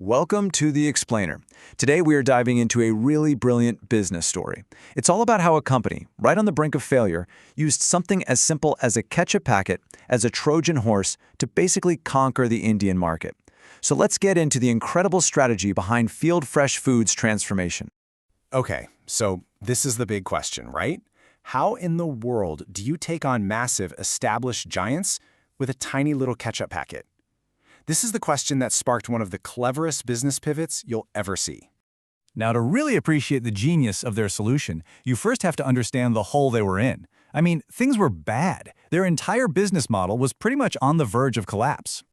Welcome to The Explainer. Today we are diving into a really brilliant business story. It's all about how a company, right on the brink of failure, used something as simple as a ketchup packet as a Trojan horse to basically conquer the Indian market. So let's get into the incredible strategy behind FieldFresh Foods' transformation. Okay, so this is the big question, right? How in the world do you take on massive, established giants with a tiny little ketchup packet? This is the question that sparked one of the cleverest business pivots you'll ever see. Now, to really appreciate the genius of their solution, you first have to understand the hole they were in. I mean, things were bad. Their entire business model was pretty much on the verge of collapse.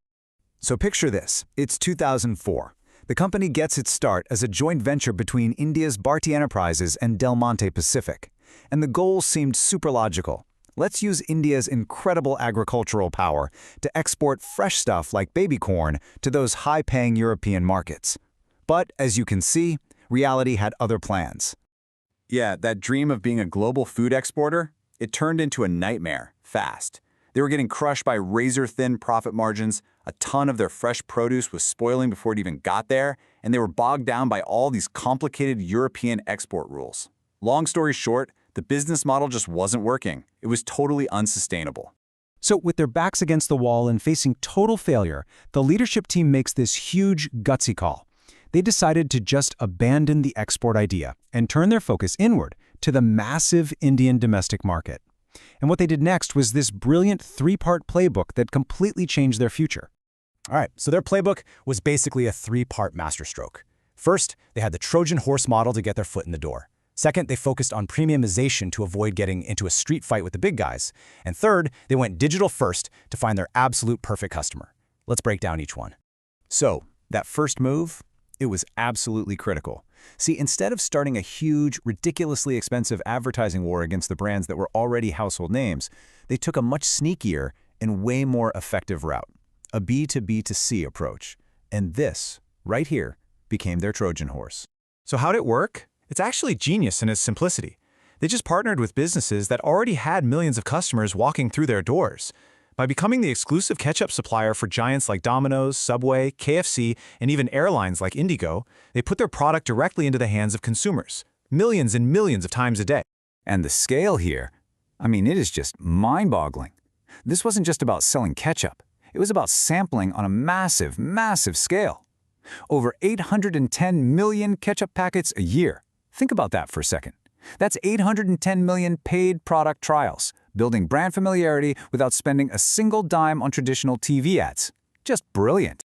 So picture this. It's 2004. The company gets its start as a joint venture between India's Bharti Enterprises and Del Monte Pacific. And the goal seemed super logical. Let's use India's incredible agricultural power to export fresh stuff like baby corn to those high-paying European markets. But, as you can see, reality had other plans. Yeah, that dream of being a global food exporter, it turned into a nightmare, fast. They were getting crushed by razor-thin profit margins, a ton of their fresh produce was spoiling before it even got there, and they were bogged down by all these complicated European export rules. Long story short, the business model just wasn't working. It was totally unsustainable. So with their backs against the wall and facing total failure, the leadership team makes this huge, gutsy call. They decided to just abandon the export idea and turn their focus inward to the massive Indian domestic market. And what they did next was this brilliant three-part playbook that completely changed their future. All right, so their playbook was basically a three-part masterstroke. First, they had the Trojan Horse model to get their foot in the door. Second, they focused on premiumization to avoid getting into a street fight with the big guys. And third, they went digital first to find their absolute perfect customer. Let's break down each one. So, that first move, it was absolutely critical. See, instead of starting a huge, ridiculously expensive advertising war against the brands that were already household names, they took a much sneakier and way more effective route, a B2B2C approach. And this, right here, became their Trojan horse. So how'd it work? It's actually genius in its simplicity. They just partnered with businesses that already had millions of customers walking through their doors. By becoming the exclusive ketchup supplier for giants like Domino's, Subway, KFC, and even airlines like Indigo, they put their product directly into the hands of consumers, millions and millions of times a day. And the scale here, I mean, it is just mind-boggling. This wasn't just about selling ketchup. It was about sampling on a massive, massive scale. Over 810 million ketchup packets a year. Think about that for a second. That's 810 million paid product trials, building brand familiarity without spending a single dime on traditional TV ads. Just brilliant.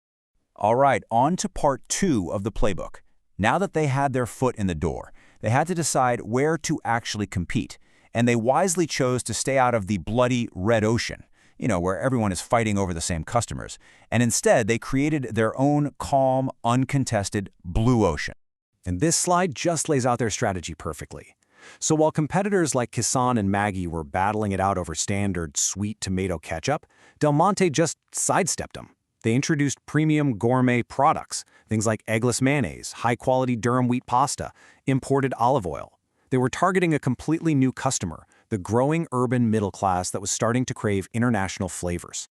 All right, on to part 2 of the playbook. Now that they had their foot in the door, they had to decide where to actually compete, and they wisely chose to stay out of the bloody red ocean, where everyone is fighting over the same customers, and instead they created their own calm, uncontested blue ocean. And this slide just lays out their strategy perfectly. So while competitors like Kissan and Maggi were battling it out over standard sweet tomato ketchup, Del Monte just sidestepped them. They introduced premium gourmet products, things like eggless mayonnaise, high-quality durum wheat pasta, imported olive oil. They were targeting a completely new customer, the growing urban middle class that was starting to crave international flavors.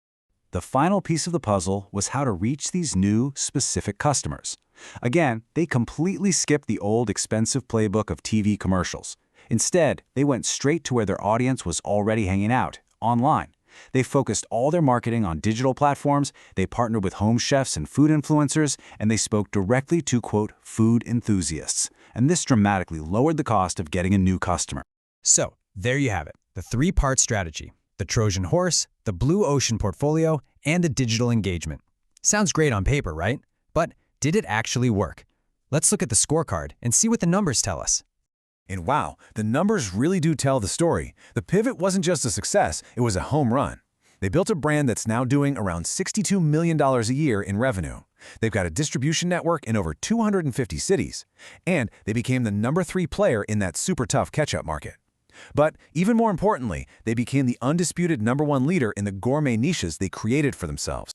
The final piece of the puzzle was how to reach these new, specific customers. Again, they completely skipped the old, expensive playbook of TV commercials. Instead, they went straight to where their audience was already hanging out, online. They focused all their marketing on digital platforms, they partnered with home chefs and food influencers, and they spoke directly to, quote, food enthusiasts. And this dramatically lowered the cost of getting a new customer. So, there you have it, the three-part strategy. The Trojan Horse, the Blue Ocean portfolio, and the digital engagement. Sounds great on paper, right? But did it actually work? Let's look at the scorecard and see what the numbers tell us. And wow, the numbers really do tell the story. The pivot wasn't just a success, it was a home run. They built a brand that's now doing around $62 million a year in revenue. They've got a distribution network in over 250 cities. And they became the #3 player in that super tough ketchup market. But even more importantly, they became the undisputed #1 leader in the gourmet niches they created for themselves.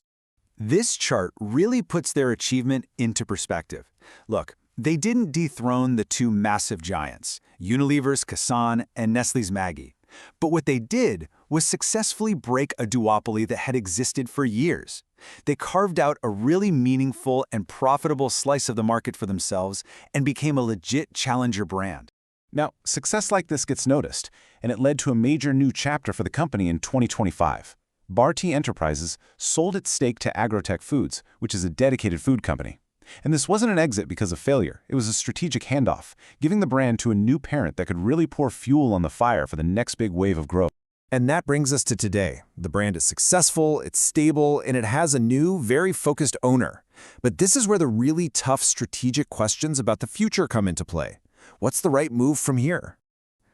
This chart really puts their achievement into perspective. Look, they didn't dethrone the two massive giants, Unilever's Kissan and Nestlé's Maggi. But what they did was successfully break a duopoly that had existed for years. They carved out a really meaningful and profitable slice of the market for themselves and became a legit challenger brand. Now, success like this gets noticed, and it led to a major new chapter for the company in 2025. Barty Enterprises sold its stake to Agro Tech Foods, which is a dedicated food company. And this wasn't an exit because of failure. It was a strategic handoff, giving the brand to a new parent that could really pour fuel on the fire for the next big wave of growth. And that brings us to today. The brand is successful, it's stable, and it has a new, very focused owner. But this is where the really tough strategic questions about the future come into play. What's the right move from here?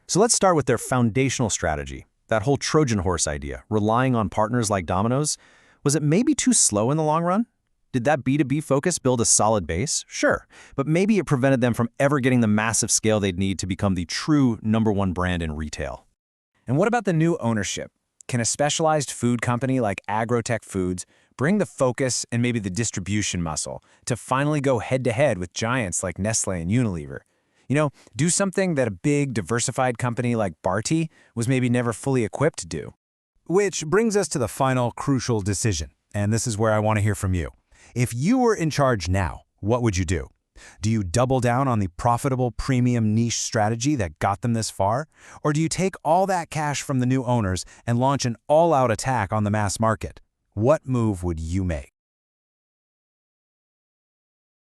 So let's start with their foundational strategy. That whole Trojan Horse idea, relying on partners like Domino's, was it maybe too slow in the long run? Did that B2B focus build a solid base? Sure, but maybe it prevented them from ever getting the massive scale they'd need to become the true #1 brand in retail. And what about the new ownership? Can a specialized food company like Agro Tech Foods bring the focus and maybe the distribution muscle to finally go head-to-head with giants like Nestlé and Unilever? You know, do something that a big, diversified company like Barty was maybe never fully equipped to do. Which brings us to the final crucial decision, and this is where I want to hear from you. If you were in charge now, what would you do? Do you double down on the profitable premium niche strategy that got them this far? Or do you take all that cash from the new owners and launch an all-out attack on the mass market? What move would you make?